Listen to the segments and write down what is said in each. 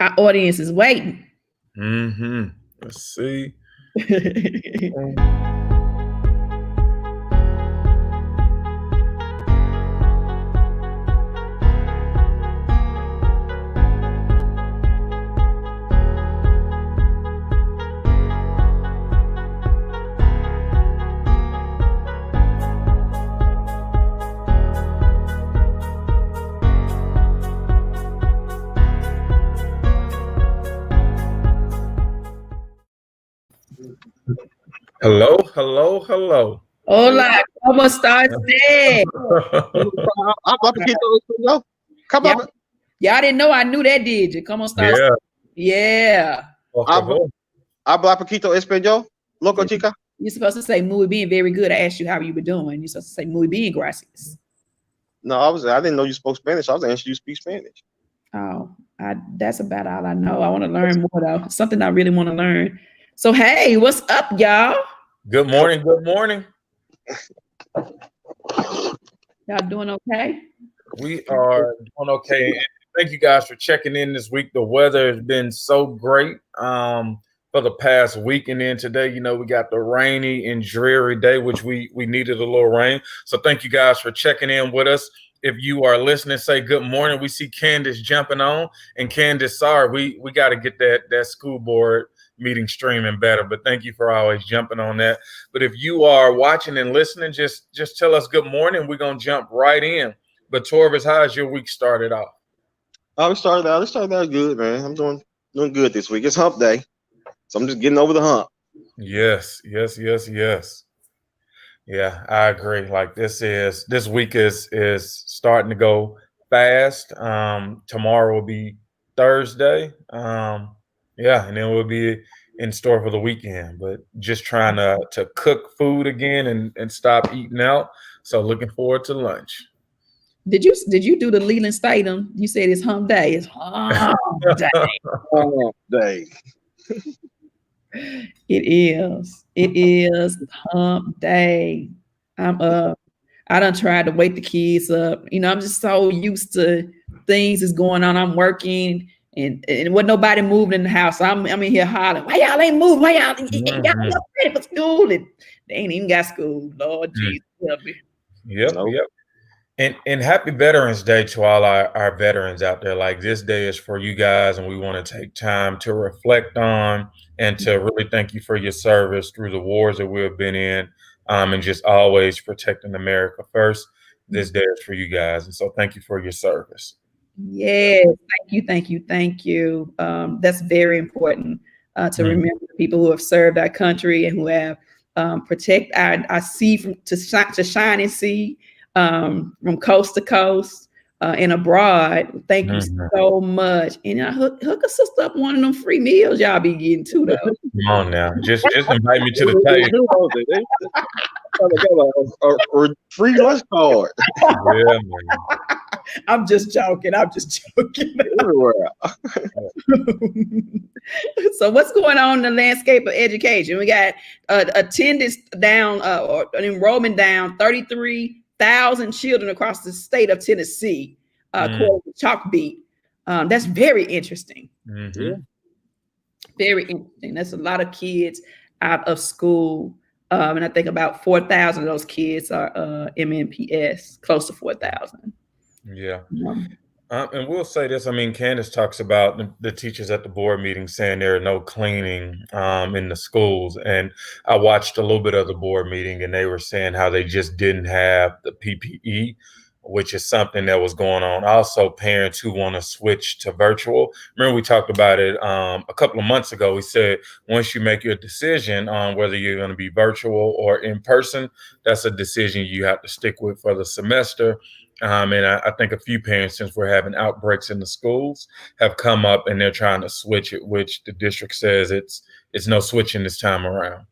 Our audience is waiting. Let's see. Hello. Hola, ¿cómo está usted? Y'all didn't know I knew that, did you? ¿Cómo está usted? Yeah. Habla poquito español, loco chica. You're supposed to say muy bien, very good. I asked you how you were doing. You're supposed to say muy bien, gracias. No, I didn't know you spoke Spanish. I was asking you speak Spanish. Oh, that's about all I know. I want to learn more though. Something I really want to learn. So hey, what's up, y'all? Good morning. Y'all doing okay? We are doing okay. And thank you guys for checking in this week. The weather has been so great for the past week. And then today, we got the rainy and dreary day, which we needed a little rain. So thank you guys for checking in with us. If you are listening, say good morning. We see Candace jumping on. And Candace, sorry, we got to get that school board meeting streaming better, but thank you for always jumping on that. But if you are watching and listening, just tell us good morning. We're gonna jump right in. But Torvis, how has your week started off? It started out good, man. I'm doing good this week. It's hump day, so I'm just getting over the hump. Yes. Yeah, I agree. Like this week is starting to go fast. Tomorrow will be Thursday. Yeah, and then we'll be in store for the weekend, but just trying to cook food again and stop eating out. So looking forward to lunch. Did you do the Leland Statham? You said it's hump day. It's hump day. Hump day. It is hump day. I'm up. I done tried to wake the kids up. I'm just so used to things is going on. I'm working. And wasn't nobody moving in the house. So I'm in here hollering, why y'all ain't moving? Why y'all ain't ready for school? And they ain't even got school. Lord Jesus. Yep. And happy Veterans Day to all our veterans out there. Like this day is for you guys, and we want to take time to reflect on and to really thank you for your service through the wars that we've been in, and just always protecting America first. This day is for you guys. And so thank you for your service. Yes, thank you. That's very important to remember the people who have served our country and who have protect our sea to shining sea from coast to coast and abroad. Thank you so much. And hook a sister up one of them free meals y'all be getting too though. Come on now, just invite me to the table. A free lunch card. Yeah, man. I'm just joking. So what's going on in the landscape of education? We got attendance down or an enrollment down 33,000 children across the state of Tennessee, according to Chalkbeat. That's very interesting. Very interesting. That's a lot of kids out of school. And I think about 4,000 of those kids are MNPS, close to 4,000. Yeah. And we'll say this. I mean, Candace talks about the teachers at the board meeting saying there are no cleaning in the schools. And I watched a little bit of the board meeting, and they were saying how they just didn't have the PPE, which is something that was going on. Also, parents who want to switch to virtual. Remember, we talked about it a couple of months ago. We said once you make your decision on whether you're going to be virtual or in person, that's a decision you have to stick with for the semester. And I think a few parents, since we're having outbreaks in the schools, have come up and they're trying to switch it, which the district says it's no switching this time around.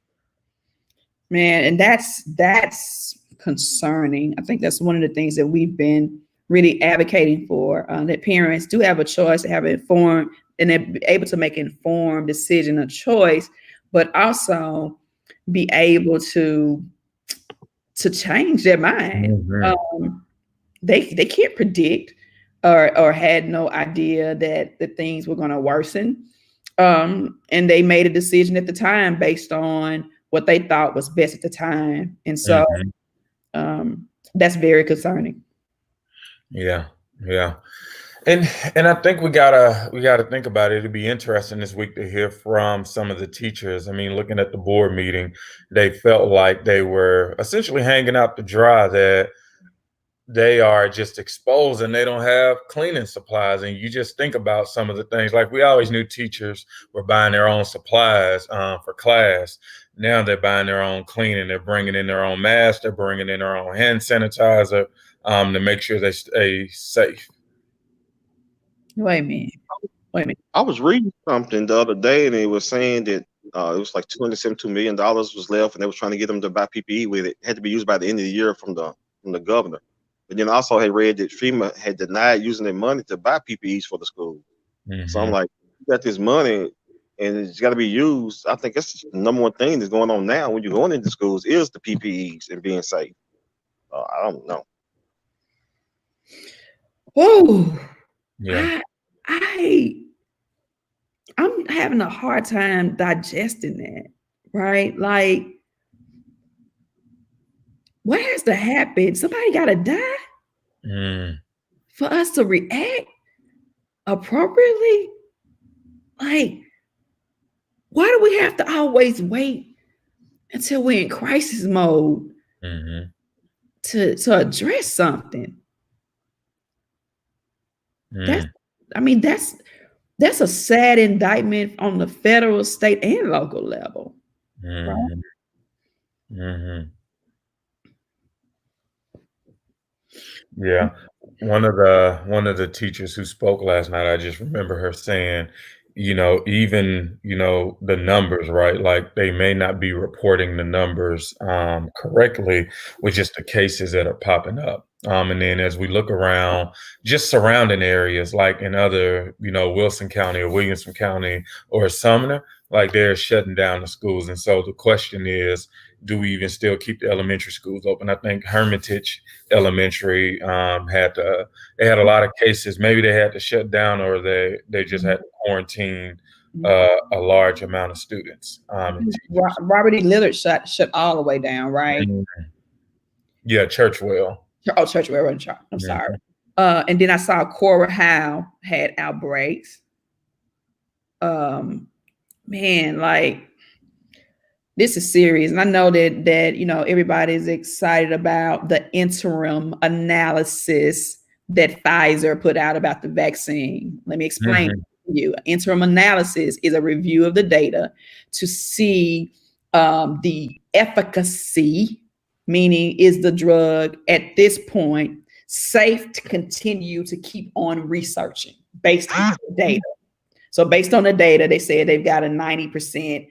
Man, and that's concerning. I think that's one of the things that we've been really advocating for, that parents do have a choice to have informed, and they're able to make informed decision, a choice, but also be able to change their mind. They can't predict or had no idea that things were going to worsen. And they made a decision at the time based on what they thought was best at the time. And so that's very concerning. Yeah. Yeah. And I think we gotta think about it. It'd be interesting this week to hear from some of the teachers. I mean, looking at the board meeting, they felt like they were essentially hanging out to dry, that they are just exposed and they don't have cleaning supplies. And you just think about some of the things, like we always knew teachers were buying their own supplies for class. Now they're buying their own cleaning. They're bringing in their own masks. They're bringing in their own hand sanitizer to make sure they stay safe. Wait a minute. I was reading something the other day, and it was saying that it was like $272 million was left, and they was trying to get them to buy PPE with it. It had to be used by the end of the year from the governor. But then I also had read that FEMA had denied using their money to buy PPEs for the school. So I'm like, you got this money, and it's got to be used. I think that's the number one thing that's going on now when you're going into schools is the PPEs and being safe. I don't know. Whoa. Yeah. I'm having a hard time digesting that, right? Like, what has to happen? Somebody got to die for us to react appropriately? Like, why do we have to always wait until we're in crisis mode to address something? That's a sad indictment on the federal, state, and local level. Right? Yeah. One of the teachers who spoke last night, I just remember her saying, even, the numbers, right? Like they may not be reporting the numbers correctly with just the cases that are popping up. And then as we look around just surrounding areas, like in other, Wilson County or Williamson County or Sumner, like they're shutting down the schools. And so the question is, do we even still keep the elementary schools open? I think Hermitage Elementary had a lot of cases. Maybe they had to shut down, or they just had to quarantine a large amount of students. Robert E. Lillard shut all the way down, right? Yeah, Churchwell. Oh, Churchwell. I'm sorry. And then I saw Cora Howe had outbreaks. Man, like, this is serious. And I know that everybody's excited about the interim analysis that Pfizer put out about the vaccine. Let me explain to you. Interim analysis is a review of the data to see the efficacy, meaning is the drug at this point safe to continue to keep on researching based on the data. So based on the data, they said they've got a 90%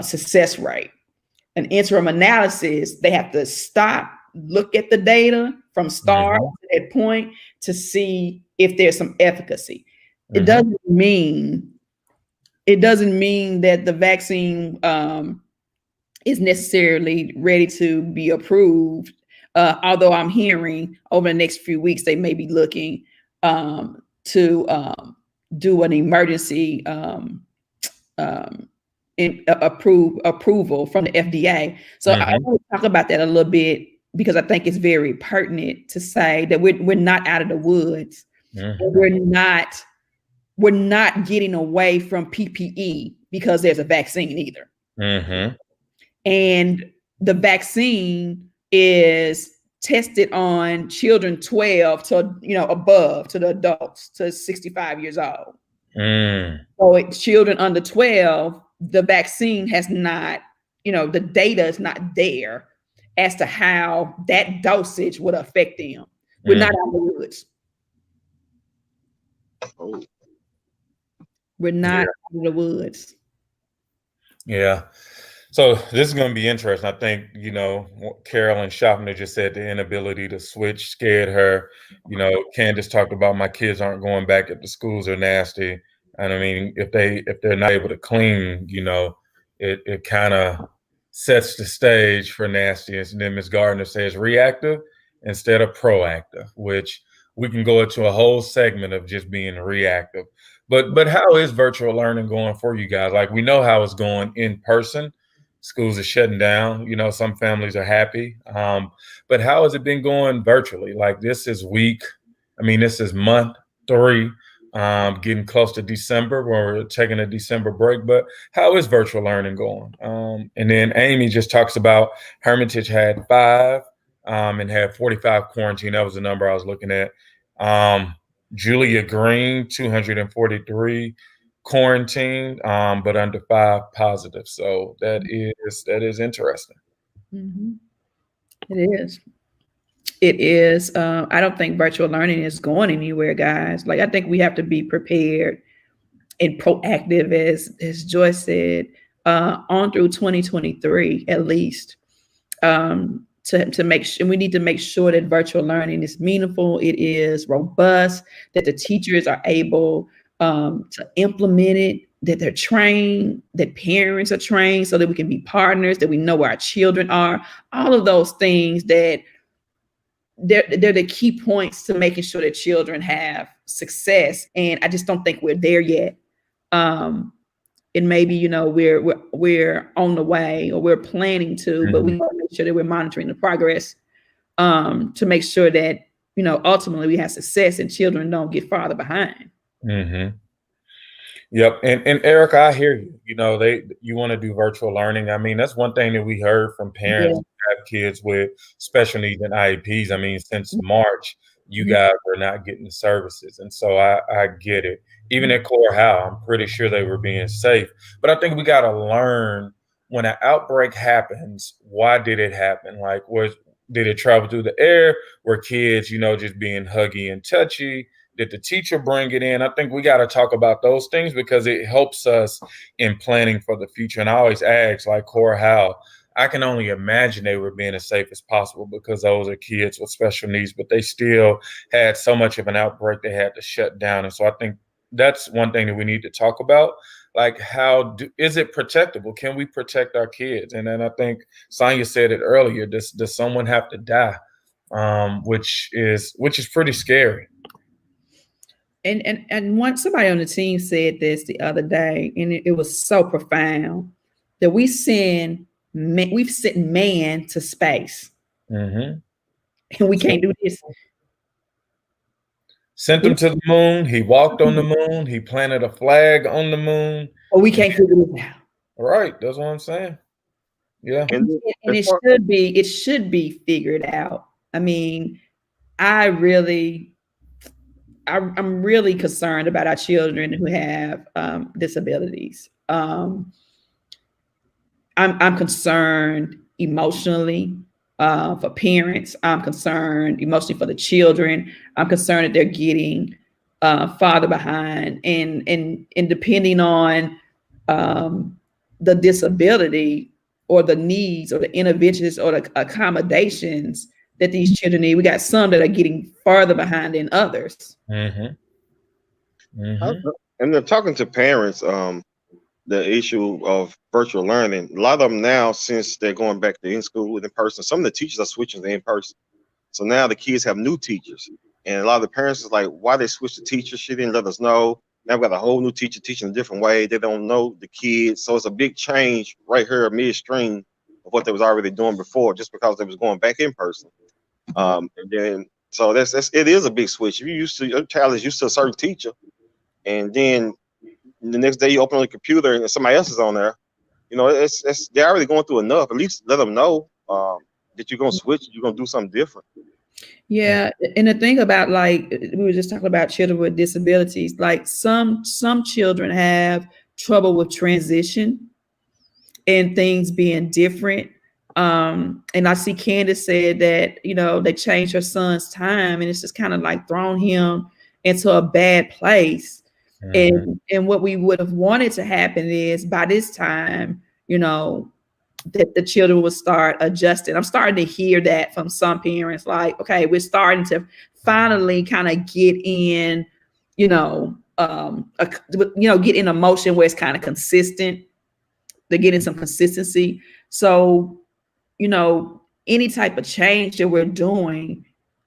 success rate. An interim analysis, they have to stop, look at the data from start to that point to see if there's some efficacy. It doesn't mean that the vaccine is necessarily ready to be approved. Although I'm hearing over the next few weeks they may be looking to do an emergency approval from the FDA. So I want to talk about that a little bit because I think it's very pertinent to say that we're not out of the woods. We're not getting away from PPE because there's a vaccine either. And the vaccine is tested on children 12 to above, to the adults, to 65 years old. So children under 12, the vaccine has not, the data is not there as to how that dosage would affect them. We're not out of the woods. We're not out of the woods. Yeah. So this is going to be interesting. I think, Carolyn Schaffner just said the inability to switch scared her. Candace talked about my kids aren't going back if the schools are nasty. And I mean, if they're not able to clean, it kind of sets the stage for nastiness. And then Ms. Gardner says reactive instead of proactive, which we can go into a whole segment of just being reactive. But how is virtual learning going for you guys? Like, we know how it's going in person. Schools are shutting down. You know, some families are happy. But how has it been going virtually? Like, this is this is month 3, getting close to December. We're taking a December break. But how is virtual learning going? And then Amy just talks about Hermitage had 5 and had 45 quarantine. That was the number I was looking at. Julia Green, 243 quarantined, but under 5 positive. So that is interesting. Mm-hmm. It is. It is. I don't think virtual learning is going anywhere, guys. Like, I think we have to be prepared and proactive, as Joyce said, on through 2023 at least. To make sure, we need to make sure that virtual learning is meaningful, it is robust, that the teachers are able to implement it, that they're trained, that parents are trained so that we can be partners, that we know where our children are. All of those things that they're the key points to making sure that children have success. And I just don't think we're there yet. And maybe, you know, we're on the way, or we're planning to, but we want to make sure that we're monitoring the progress to make sure that, you know, ultimately we have success and children don't get farther behind. Mm-hmm. Yep. And Erica, I hear you. You know, you want to do virtual learning. I mean, that's one thing that we heard from parents who have kids with special needs and IEPs. I mean, since March, you guys are not getting the services. And so I get it. Even at Core How, I'm pretty sure they were being safe. But I think we got to learn, when an outbreak happens, why did it happen? Like, did it travel through the air? Were kids, you know, just being huggy and touchy? Did the teacher bring it in? I think we got to talk about those things, because it helps us in planning for the future. And I always ask, like, Core How, I can only imagine they were being as safe as possible, because those are kids with special needs, but they still had so much of an outbreak they had to shut down. And so I think that's one thing that we need to talk about. Like, is it protectable? Can we protect our kids? And then I think Sonia said it earlier, does someone have to die? Which is pretty scary. And once somebody on the team said this the other day, and it was so profound, that we've sent man to space, and we can't do this. Sent him to the moon. He walked on the moon. He planted a flag on the moon. But we can't figure this out. Right. That's what I'm saying. Yeah. And it should be figured out. I mean, I'm really concerned about our children who have disabilities. I'm concerned emotionally for parents. I'm concerned emotionally for the children. I'm concerned that they're getting farther behind, and depending on the disability or the needs or the interventions or the accommodations that these children need. We got some that are getting farther behind than others. And they're talking to parents, the issue of virtual learning. A lot of them now, since they're going back to in school and in person, some of the teachers are switching to in person. So now the kids have new teachers. And a lot of the parents is like, why they switch the teacher? She didn't let us know. Now we've got a whole new teacher teaching a different way. They don't know the kids. So it's a big change right here midstream of what they was already doing before, just because they was going back in person. And then, so it is a big switch. If your child is used to a certain teacher, and then the next day you open the computer and somebody else is on there, you know, they're already going through enough. At least let them know that you're going to switch, you're going to do something different. Yeah. And the thing about, like, we were just talking about children with disabilities, like some children have trouble with transition and things being different. And I see Candace said that, you know, they changed her son's time, and it's just kind of like thrown him into a bad place. And what we would have wanted to happen is, by this time, you know, that the children would start adjusting. I'm starting to hear that from some parents, like, okay, we're starting to finally kind of get in, get in a motion where it's kind of consistent. They're getting some consistency. So, you know, any type of change that we're doing,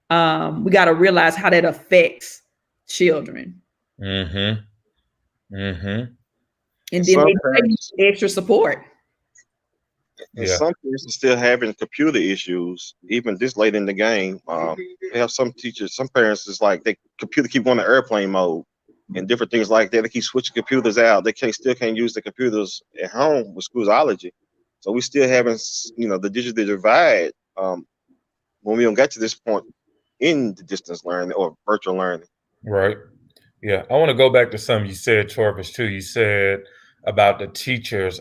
we got to realize how that affects children. Mm-hmm. Mm-hmm. And then they need extra support. And some parents are still having computer issues, even this late in the game. They have some teachers, some parents, it's like they computer keep going to airplane mode and different things like that. They keep switching computers out. They still can't use the computers at home with Schoolology. So we still having, the digital divide when we don't get to this point in the distance learning or virtual learning. Right. Yeah. I want to go back to something you said, Torvis, too. You said about the teachers,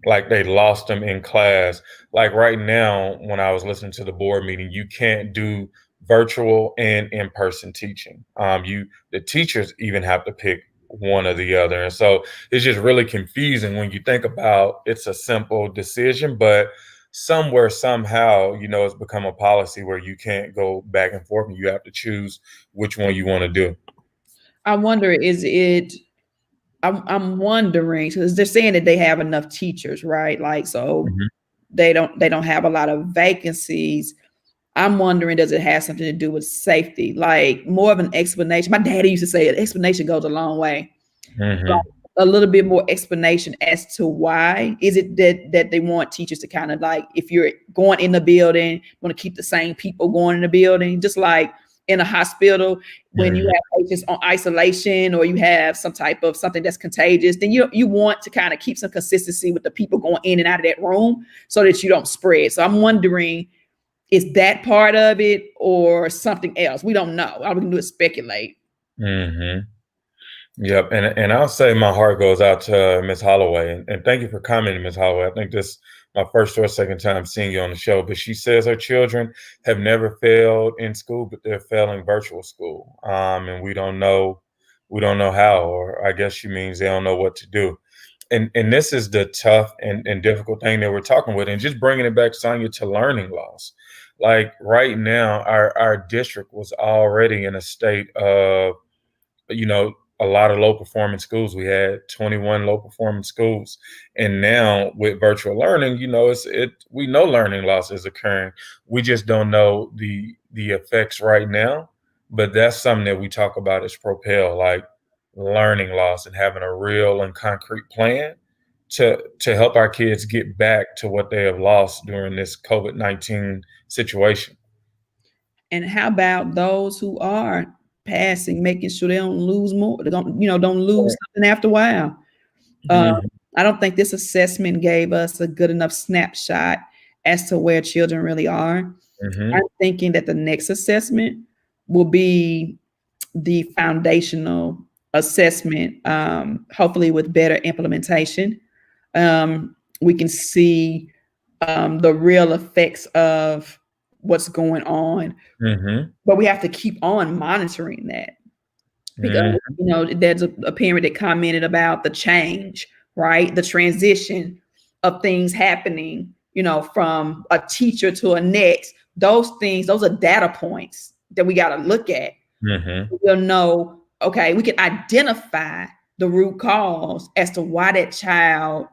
like they lost them in class. Like right now, when I was listening to the board meeting, you can't do virtual and in-person teaching. The teachers even have to pick one or the other. And so it's just really confusing when you think about it's a simple decision, but somewhere, somehow, it's become a policy where you can't go back and forth and you have to choose which one you want to do. I wonder, I'm wondering, because they're saying that they have enough teachers, right? Like, so they don't have a lot of vacancies. I'm wondering, does it have something to do with safety? Like more of an explanation. My daddy used to say an explanation goes a long way. Like, a little bit more explanation as to why is it that they want teachers to kind of like, if you're going in the building, want to keep the same people going in the building, just like in a hospital, when you have patients on isolation or you have some type of something that's contagious, then you want to kind of keep some consistency with the people going in and out of that room so that you don't spread. So I'm wondering, is that part of it or something else? We don't know. All we can do is speculate. Yep. And I'll say my heart goes out to Ms. Holloway. And thank you for commenting, Ms. Holloway. I think this is my first or second time seeing you on the show. But she says her children have never failed in school, but they're failing virtual school. And we don't know how, or I guess she means they don't know what to do. And this is the tough and difficult thing that we're talking with. And just bringing it back, Sonia, to learning loss. Like right now, our district was already in a state of, a lot of low performing schools. We had 21 low performing schools. And now with virtual learning, we know learning loss is occurring. We just don't know the effects right now. But that's something that we talk about as PROPEL, like learning loss and having a real and concrete plan to help our kids get back to what they have lost during this COVID-19 situation. And how about those who are passing, making sure they don't lose more, they don't lose something after a while. I don't think this assessment gave us a good enough snapshot as to where children really are. I'm thinking that the next assessment will be the foundational assessment, hopefully with better implementation. We can see the real effects of what's going on, but we have to keep on monitoring that because there's a parent that commented about the change, right? The transition of things happening, from a teacher to a next. Those are data points that we got to look at. We'll know, okay, we can identify the root cause as to why that child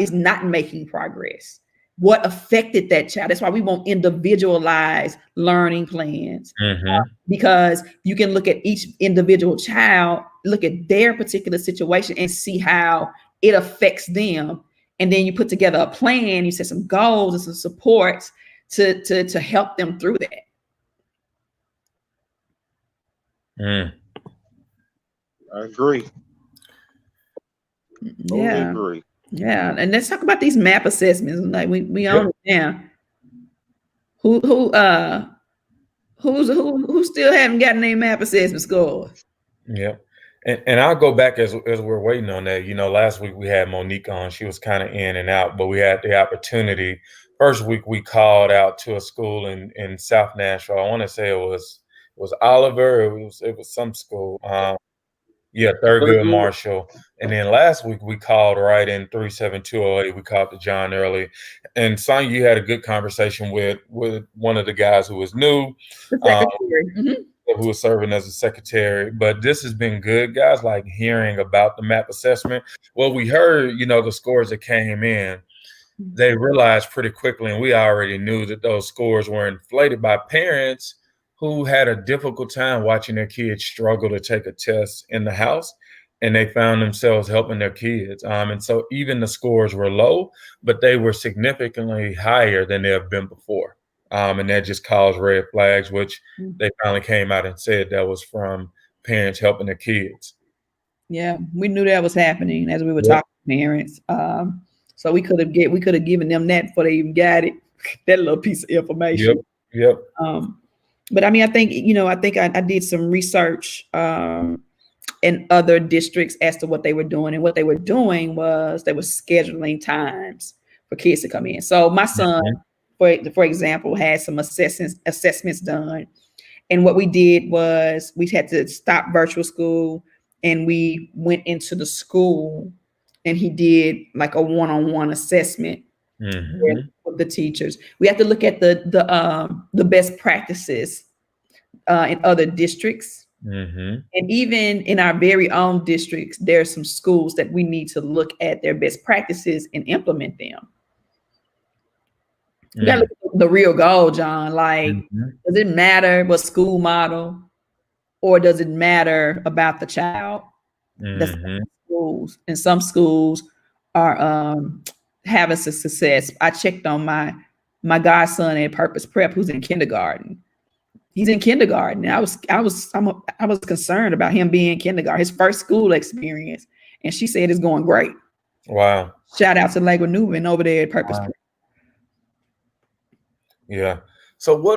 is not making progress. What affected that child? That's why we want individualized learning plans, because you can look at each individual child, look at their particular situation and see how it affects them. And then you put together a plan, you set some goals and some supports to help them through that. I agree. Yeah. Totally agree. Yeah. And let's talk about these MAP assessments. Like we own it now. Who still haven't gotten any MAP assessment scores? Yeah. And I'll go back as we're waiting on that. Last week we had Monique on. She was kind of in and out, but we had the opportunity. First week we called out to a school in South Nashville. I want to say it was Oliver. It was some school. Thurgood Marshall. And then last week we called right in 37208. We called to John Early. And Sonia, you had a good conversation with one of the guys who was new. The secretary. Who was serving as a secretary. But this has been good, guys, like hearing about the MAP assessment. Well, we heard, the scores that came in. They realized pretty quickly, and we already knew that those scores were inflated by parents who had a difficult time watching their kids struggle to take a test in the house, and they found themselves helping their kids. And so even the scores were low, but they were significantly higher than they have been before. And that just caused red flags, which they finally came out and said that was from parents helping their kids. Yeah, we knew that was happening as we were talking to parents. So we could have given them that before they even got it, that little piece of information. Yep. But I mean, I think, I did some research in other districts as to what they were doing. And what they were doing was they were scheduling times for kids to come in. So my son, for example, had some assessments done. And what we did was we had to stop virtual school, and we went into the school, and he did like a one-on-one assessment with the teachers. We have to look at the best practices in other districts. And even in our very own districts, there are some schools that we need to look at their best practices and implement them. You gotta look at the real goal, John. Like, does it matter what school model, or does it matter about the child? That's schools, and some schools are having some success. I checked on my godson at Purpose Prep, who's in kindergarten. He's in kindergarten. And I was concerned about him being in kindergarten, his first school experience, and she said it's going great. Wow! Shout out to Lakewood Newman over there at Purpose Prep. Yeah. So what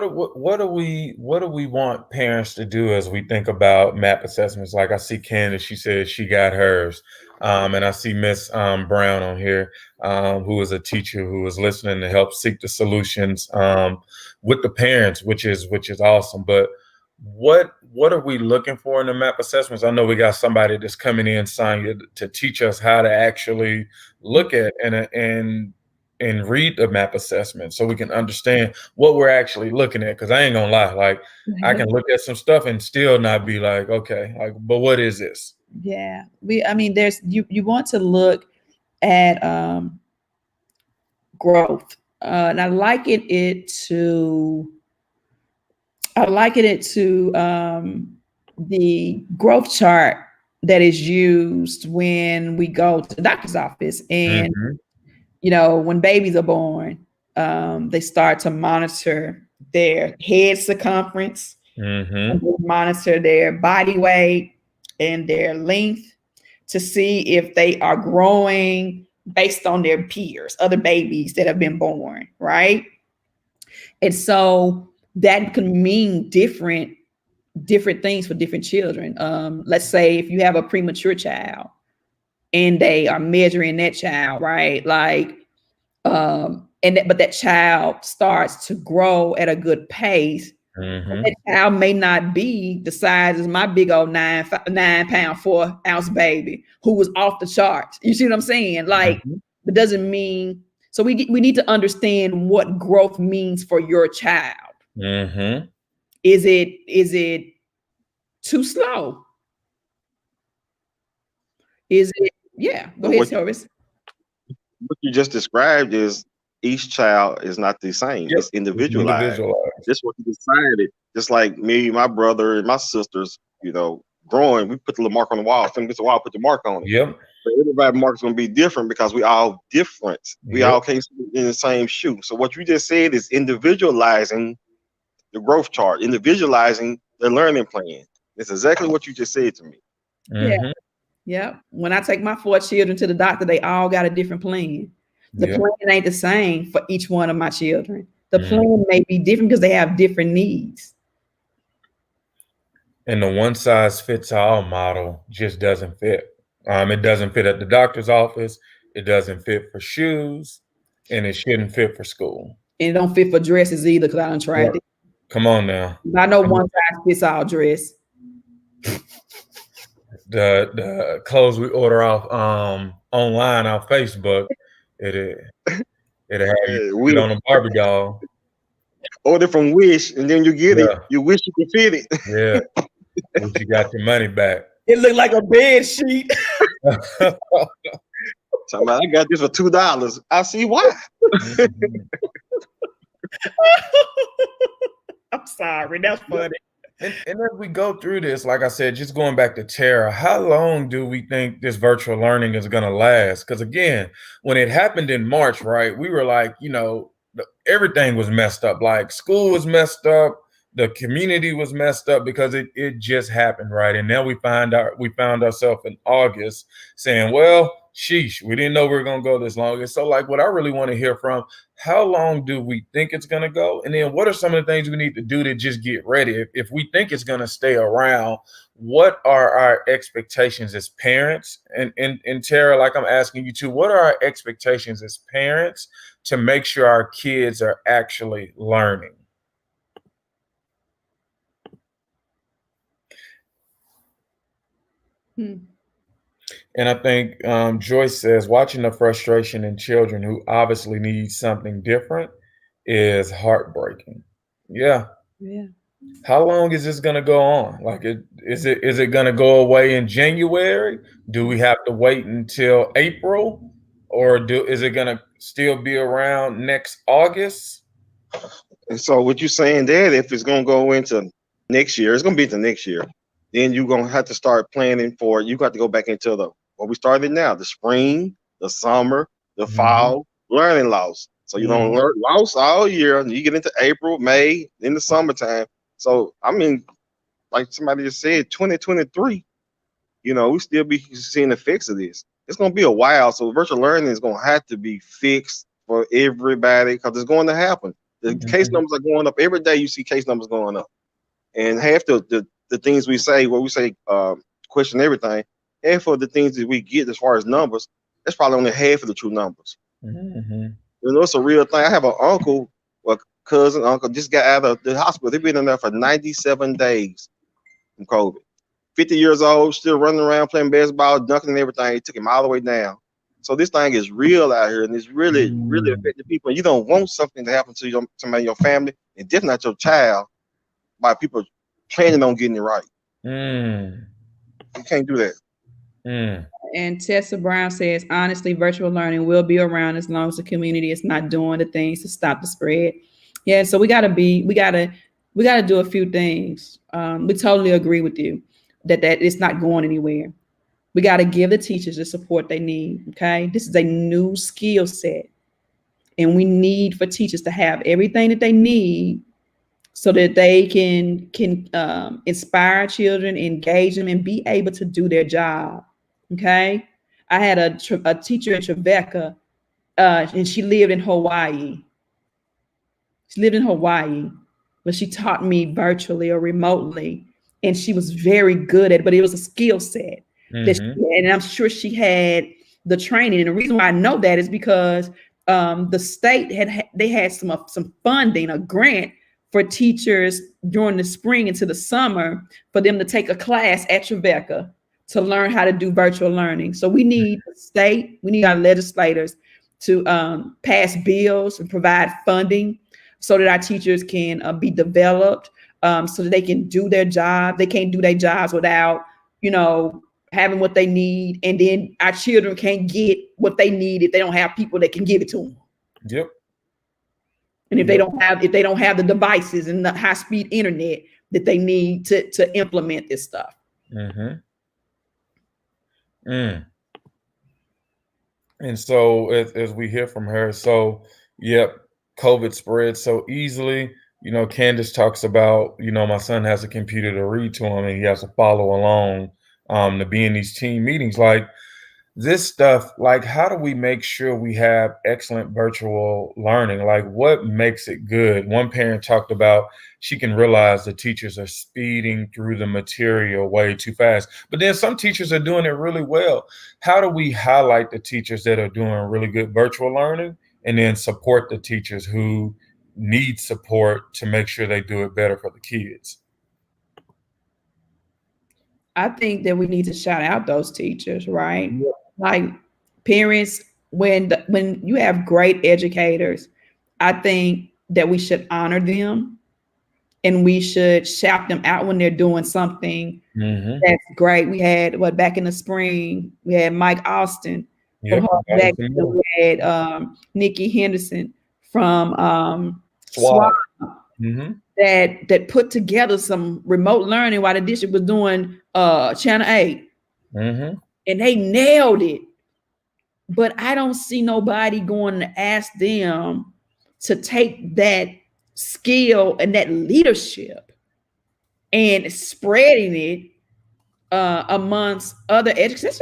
do we want parents to do as we think about MAP assessments? Like I see Candace, she said she got hers. And I see Miss Brown on here, who is a teacher who is listening to help seek the solutions with the parents, which is awesome. But what are we looking for in the MAP assessments? I know we got somebody that's coming in, Sonia, to teach us how to actually look at and read the MAP assessment so we can understand what we're actually looking at. Because I ain't gonna lie, like I can look at some stuff and still not be like, okay, like, but what is this? Yeah, there's you want to look at growth, and I liken it to the growth chart that is used when we go to the doctor's office. And when babies are born, they start to monitor their head circumference, and they monitor their body weight and their length to see if they are growing based on their peers, other babies that have been born, right? And so that can mean different things for different children. Let's say if you have a premature child and they are measuring that child, right? Like, but that child starts to grow at a good pace. That child may not be the size as my big old 9 pound 4 ounce baby who was off the charts. You see what I'm saying? Like, it doesn't mean. So we need to understand what growth means for your child. Is it too slow? Is it? Yeah. Go ahead, Taurus. What you just described is each child is not the same. It's individualized. This is what you decided. Just like me, my brother, and my sisters, growing, we put the little mark on the wall. Some gets a wall, put the mark on it. But everybody's mark is going to be different because we all different. We all can't sit in the same shoe. So what you just said is individualizing the growth chart, individualizing the learning plan. It's exactly what you just said to me. Yeah. When I take my 4 children to the doctor, they all got a different plan. The plan ain't the same for each one of my children. The plan may be different because they have different needs. And the one size fits all model just doesn't fit. It doesn't fit at the doctor's office. It doesn't fit for shoes, and it shouldn't fit for school. And it don't fit for dresses either, because I done tried it. Come on now. I know one size fits all dress. The clothes we order off online on Facebook, it have you put on a Barbie doll. Order from Wish, and then you get it. You wish you could fit it. Yeah. Wish you got your money back. It looked like a bed sheet. Somebody, I got this for $2. I see why. I'm sorry, that's funny. And as we go through this, like I said, just going back to Tara, how long do we think this virtual learning is going to last? Because again, when it happened in March, right, we were like, everything was messed up. Like school was messed up, the community was messed up because it just happened, right? And now we found ourselves in August saying, well, sheesh, we didn't know we were going to go this long. And so like what I really want to hear from, how long do we think it's going to go? And then what are some of the things we need to do to just get ready? If we think it's going to stay around, what are our expectations as parents? And Tara, like I'm asking you too, what are our expectations as parents to make sure our kids are actually learning? And I think Joyce says, watching the frustration in children who obviously need something different is heartbreaking. Yeah. How long is this going to go on? Like, is it going to go away in January? Do we have to wait until April, or is it going to still be around next August? And so what you're saying there, if it's going to go into next year, it's going to be into next year. Then you're going to have to start planning for, you got to go back into what we started now, the spring, the summer, the fall, learning loss. So you don't learn loss all year. And you get into April, May, in the summertime. So, I mean, like somebody just said, 2023, we still be seeing the effects of this. It's going to be a while. So virtual learning is going to have to be fixed for everybody because it's going to happen. The case numbers are going up. Every day you see case numbers going up. And half the things we say, question everything, half of the things that we get as far as numbers, that's probably only half of the true numbers. It's a real thing. I have an uncle, uncle, just got out of the hospital. They've been in there for 97 days from COVID. 50 years old, still running around playing basketball, dunking and everything. It took him all the way down. So this thing is real out here, and it's really, really affecting people. And you don't want something to happen to somebody in your family, and definitely not your child, by people planning on getting it right. You can't do that. And Tessa Brown says, honestly, virtual learning will be around as long as the community is not doing the things to stop the spread. Yeah, so we gotta do a few things. We totally agree with you that it's not going anywhere. We got to give the teachers the support they need. Okay, this is a new skill set, and we need for teachers to have everything that they need so that they can inspire children, engage them, and be able to do their job. Okay, I had a teacher in Tribeca, and she lived in Hawaii. But she taught me virtually or remotely, and she was very good at it, but it was a skill set. And I'm sure she had the training. And the reason why I know that is because the state had some funding, a grant for teachers during the spring into the summer for them to take a class at Tribeca to learn how to do virtual learning. So we need the state, we need our legislators to pass bills and provide funding so that our teachers can be developed, so that they can do their job. They can't do their jobs without, having what they need. And then our children can't get what they need if they don't have people that can give it to them. Yep. And if they don't have the devices and the high-speed internet that they need to implement this stuff. And so as we hear from her, COVID spread so easily. Candace talks about, my son has a computer to read to him and he has to follow along to be in these team meetings. Like this stuff, like how do we make sure we have excellent virtual learning? Like what makes it good? One parent talked about she can realize the teachers are speeding through the material way too fast, but then some teachers are doing it really well. How do we highlight the teachers that are doing really good virtual learning and then support the teachers who need support to make sure they do it better for the kids? I think that we need to shout out those teachers, right? Yeah. Like parents, when you have great educators, I think that we should honor them and we should shout them out when they're doing something that's great. We had back in the spring, we had Mike Austin. We had Nikki Henderson from SWAT. that put together some remote learning while the district was doing Channel 8. And they nailed it. But I don't see nobody going to ask them to take that skill and that leadership and spreading it amongst other educators,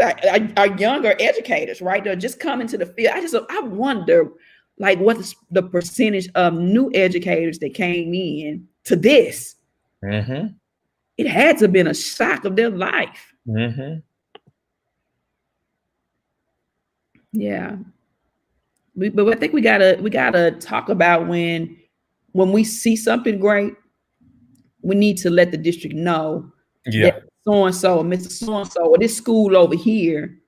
our younger educators, right? They're just coming to the field. I wonder, like, what's the percentage of new educators that came in to this? It had to have been a shock of their life. Yeah. But I think we gotta talk about when we see something great, we need to let the district know that so-and-so, Mr. So-and-so, or this school over here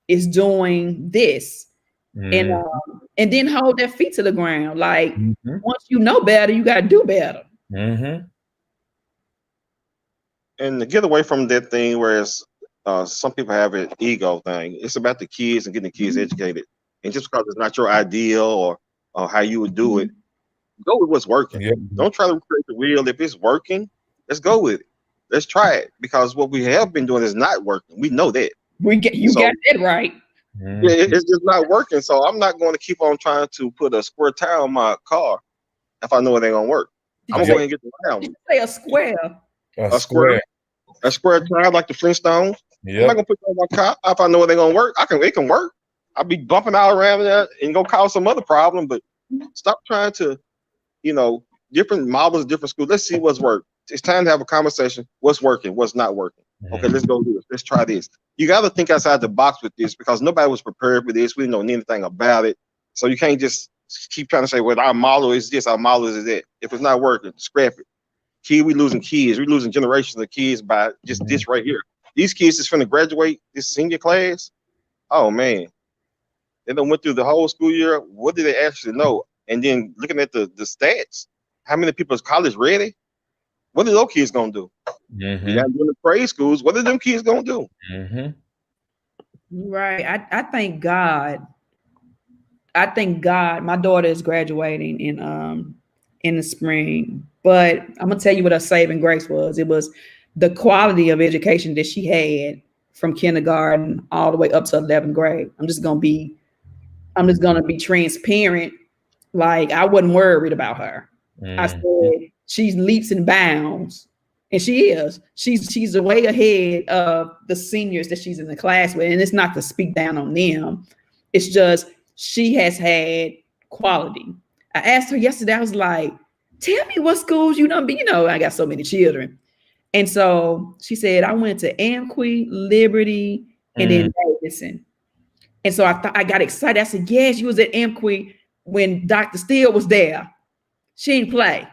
is doing this. And then hold their feet to the ground. Like, once you know better, you gotta do better. And to get away from that thing where it's some people have an ego thing, it's about the kids and getting the kids educated. And just because it's not your ideal or how you would do it, go with what's working. Don't try to recreate the wheel. If it's working, let's go with it. Let's try it, because what we have been doing is not working. We know that. You got that right. Yeah, it's just not working. So I'm not going to keep on trying to put a square tire on my car if I know it ain't gonna work. I'm gonna go ahead and get the round. Did you say a square? A square tire like the Flintstones. I'm not gonna put it on my car if I know it ain't gonna work. It can work. I'll be bumping out around there and go cause some other problem. But stop trying to, different models, different schools. Let's see what's worked. It's time to have a conversation. What's working? What's not working? Okay, let's go do this. Let's try this. You got to think outside the box with this, because nobody was prepared for this. We didn't know anything about it. So you can't just keep trying to say, well, our model is this, our model is that. If it's not working, scrap it. We losing kids. We're losing generations of kids by just this right here. These kids is finna graduate this senior class. Oh man, they done went through the whole school year. What do they actually know? And then looking at the stats, how many people is college ready? What are those kids gonna do? You got to do the trade schools. What are them kids gonna do? Right. I thank God. My daughter is graduating in the spring, but I'm gonna tell you what her saving grace was. It was the quality of education that she had from kindergarten all the way up to 11th grade. I'm just gonna be transparent. Like, I wasn't worried about her. I said she's leaps and bounds, and she is. She's way ahead of the seniors that she's in the class with. And it's not to speak down on them. It's just she has had quality. I asked her yesterday. I was like, "Tell me what schools you done been." I got so many children, and so she said, "I went to Amqui, Liberty, and then Davidson." And so I got excited. I said, "Yes, you was at Amqui when Dr. Steele was there. She didn't play."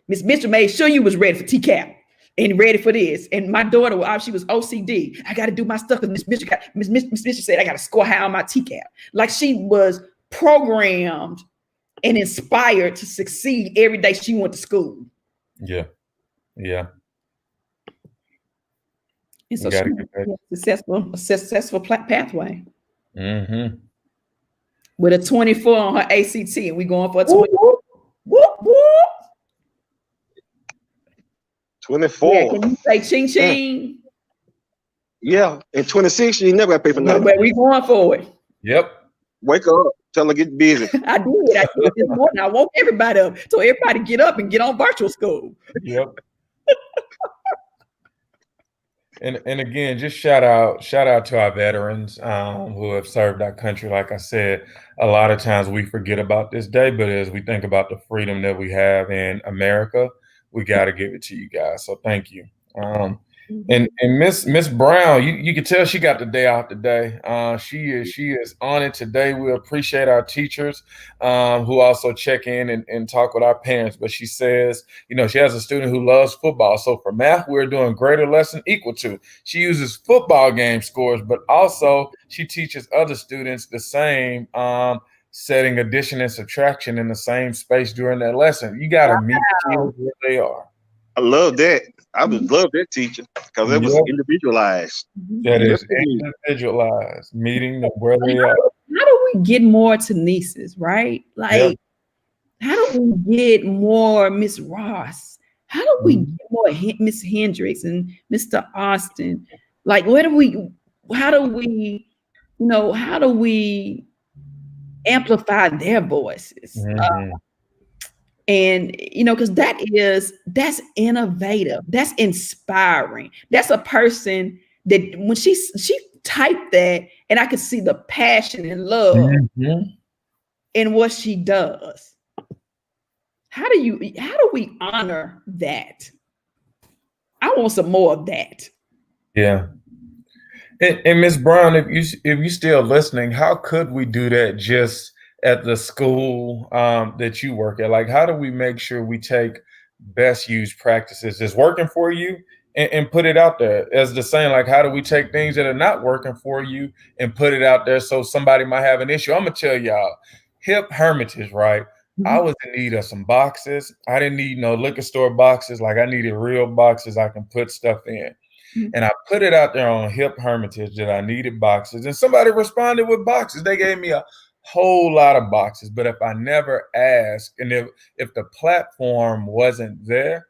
Miss Mitchell made sure you was ready for TCAP and ready for this. And my daughter, she was OCD. I got to do my stuff because Miss Mitchell said I got to score high on my TCAP. Like, she was programmed and inspired to succeed every day she went to school. Yeah. And so she had a successful pathway. With a 24 on her ACT, and we going for a 20. Whoop, whoop. 24. Yeah, can you say ching ching? Yeah, in 26, you never got to pay for nothing. But we going for it. Yep. Wake up, tell her get busy. I did this morning. I woke everybody up. So everybody get up and get on virtual school. Yep. And again, just shout out to our veterans who have served our country. Like I said, a lot of times we forget about this day, but as we think about the freedom that we have in America, we got to give it to you guys. So thank you. And Miss Brown, you can tell she got the day off today. She is on it today. We appreciate our teachers who also check in and talk with our parents. But she says, she has a student who loves football. So for math, we're doing greater lesson equal to. She uses football game scores, but also she teaches other students the same, setting addition and subtraction in the same space during that lesson. You got to meet kids where they are. I love that. I would love that teacher because it was individualized. That is individualized, meeting them where they are. How do we get more to nieces, right? Like, How do we get more Miss Ross? How do we get more Miss Hendricks and Mr. Austin? Like, how do we, how do we amplify their voices? And because that's innovative, that's inspiring. That's a person that when she typed that, and I could see the passion and love in what she does. How do we honor that? I want some more of that. Yeah. And Ms. Brown, if you still listening, how could we do that just at the school that you work at? Like, how do we make sure we take best used practices that's working for you and put it out there? As the saying, like, how do we take things that are not working for you and put it out there so somebody might have an issue? I'm gonna tell y'all, Hip Hermitage, right? I was in need of some boxes. I didn't need no liquor store boxes. Like, I needed real boxes I can put stuff in. And I put it out there on Hip Hermitage that I needed boxes, and somebody responded with boxes. They gave me a whole lot of boxes. But if I never asked, and if the platform wasn't there,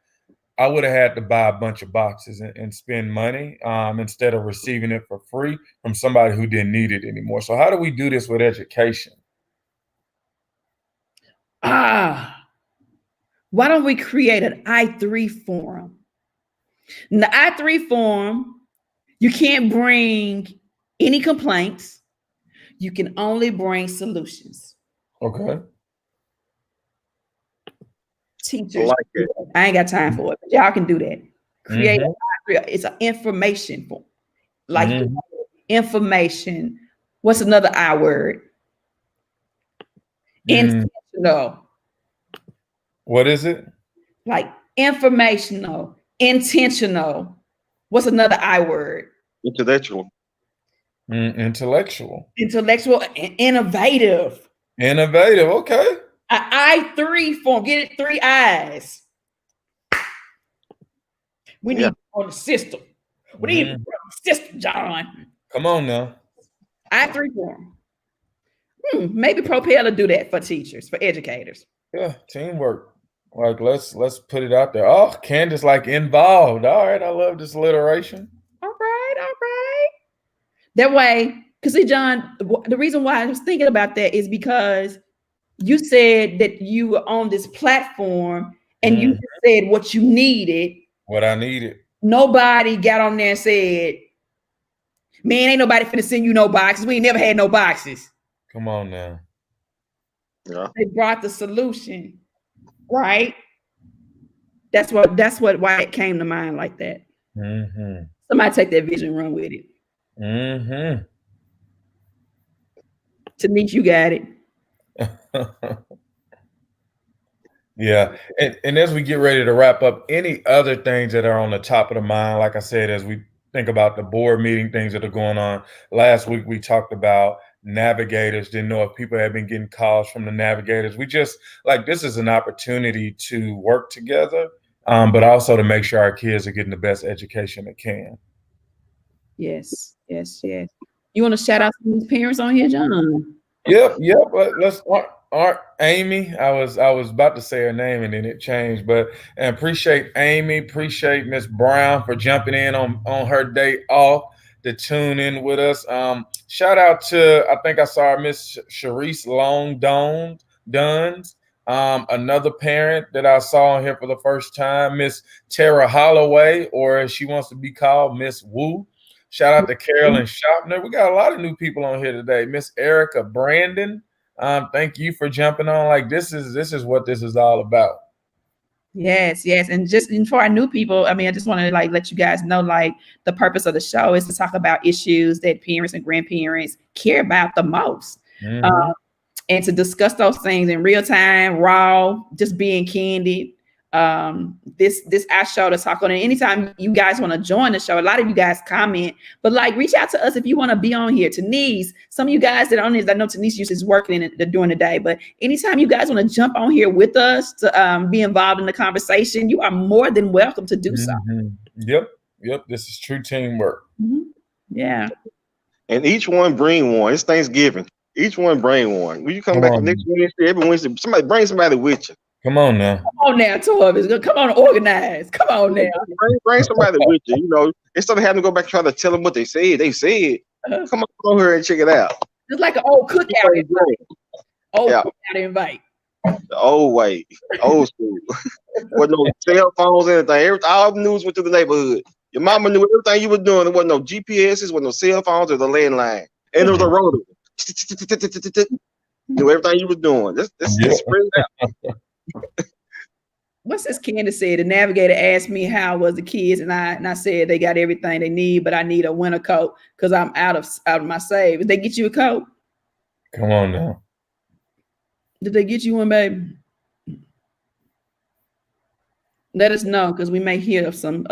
I would have had to buy a bunch of boxes and spend money instead of receiving it for free from somebody who didn't need it anymore. So how do we do this with education? Why don't we create an I3 forum? In the I3 forum, you can't bring any complaints. You can only bring solutions. Okay. Teachers, I ain't got time for it, but y'all can do that. Create an I3. It's an information form. Like information. What's another I word? Intentional. What is it? Like informational, intentional. What's another I word? Intellectual. Intellectual. Intellectual and innovative. Innovative. Okay. I3 form. Get it 3 I's. We need on the system. We need on the system, John. Come on now. I3 form. Maybe Propel will do that for teachers, for educators. Yeah, teamwork. Like, let's put it out there. Oh, Candace, like, involved. All right, I love this alliteration. All right. That way, because see, John, the reason why I was thinking about that is because you said that you were on this platform and you said what you needed. What I needed. Nobody got on there and said, man, ain't nobody finna send you no boxes. We ain't never had no boxes. Come on now. Yeah. They brought the solution, right? That's why it came to mind like that. Somebody take that vision and run with it. Tanique, you got it. Yeah. And as we get ready to wrap up, any other things that are on the top of the mind, like I said, as we think about the board meeting, things that are going on. Last week, we talked about navigators. Didn't know if people had been getting calls from the navigators. We just, like, this is an opportunity to work together, but also to make sure our kids are getting the best education they can. Yes. You want to shout out some of these parents on here, John? Yep. Let's Amy. I was about to say her name and then it changed, but appreciate Amy. Appreciate Miss Brown for jumping in on her day off to tune in with us. Shout out to, I think I saw Miss Sharice Long Duns. Another parent that I saw on here for the first time, Miss Tara Holloway, or as she wants to be called, Miss Wu. Shout out to Carolyn Shopner. We got a lot of new people on here today. Miss Erica Brandon. Thank you for jumping on. Like, this is what this is all about. Yes. And for our new people, I mean, I just want to let you guys know, the purpose of the show is to talk about issues that parents and grandparents care about the most. And to discuss those things in real time, raw, just being candid. This our show to talk on it. Anytime you guys want to join the show, a lot of you guys comment, but reach out to us if you want to be on here. Denise, some of you guys that are on this, I know Denise is working during the day, but anytime you guys want to jump on here with us to be involved in the conversation, you are more than welcome to do so. Yep. This is true teamwork. Yeah. And each one bring one. It's Thanksgiving. Each one bring one. When you come Come back on, next Wednesday, every Wednesday, somebody bring somebody with you. come on now. Come on now, Torvis. Come on, organize. Come on now. Bring somebody with you. You know, instead of having to go back and try to tell them what they said. Come on over here and check it out. Just like an old cookout invite. Cookout invite. The old way, old school. With no cell phones, anything. All the news went through the neighborhood. Your mama knew everything you were doing. There wasn't no GPSs, with no cell phones or the landline. And there was a rotary. Knew everything you were doing. This spread out. What's this Candace said? The navigator asked me how was the kids, and I said they got everything they need, but I need a winter coat because I'm out of my save. Did they get you a coat? Come on now. Did they get you one, baby? Let us know because we may hear of some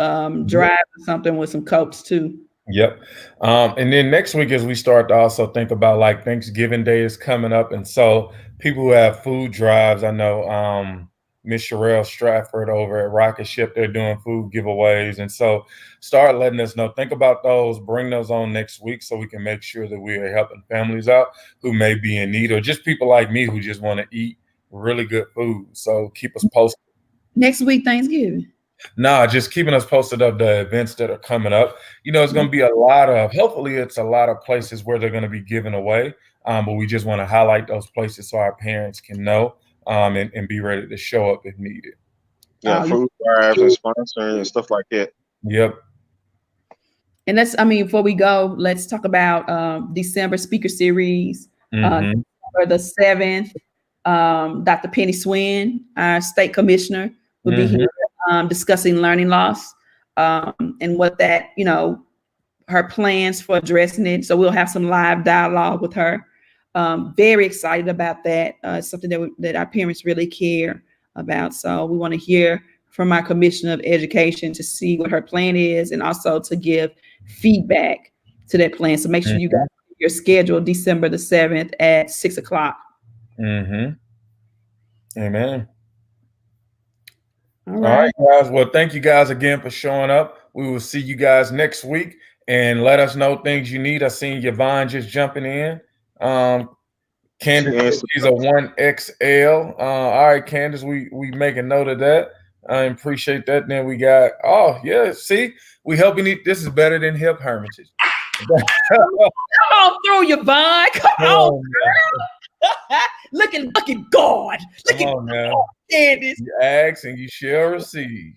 drive or something with some coats too. Yep. And then next week, as we start to also think about like Thanksgiving Day is coming up. And so people who have food drives, I know Miss Sherelle Stratford over at Rocket Ship, they're doing food giveaways. And so start letting us know. Think about those, bring those on next week so we can make sure that we are helping families out who may be in need, or just people like me who just want to eat really good food. So keep us posted. Next week, Thanksgiving. Nah, just keeping us posted of the events that are coming up. You know, it's going to be hopefully it's a lot of places where they're going to be giving away. But we just want to highlight those places so our parents can know and be ready to show up if needed. Yeah, food drives and sponsoring and stuff like that. Yep. And before we go, let's talk about December speaker series. December the 7th, Dr. Penny Swin, our state commissioner, will be here discussing learning loss and what that, her plans for addressing it. So we'll have some live dialogue with her. Very excited about that. It's something that our parents really care about. So we want to hear from our Commissioner of Education to see what her plan is and also to give feedback to that plan. So make sure you got your schedule December the 7th at 6:00. Amen. All right, guys. Well, thank you guys again for showing up. We will see you guys next week and let us know things you need. I seen Yvonne just jumping in. Candace, she's a 1XL. All right, Candace, we make a note of that. I appreciate that. Then we got, see, we helping you. This is better than Hip Hermitage. Come on through, Yvonne. Come on, girl. Looking God. Come on now. Candace. You ask and you shall receive.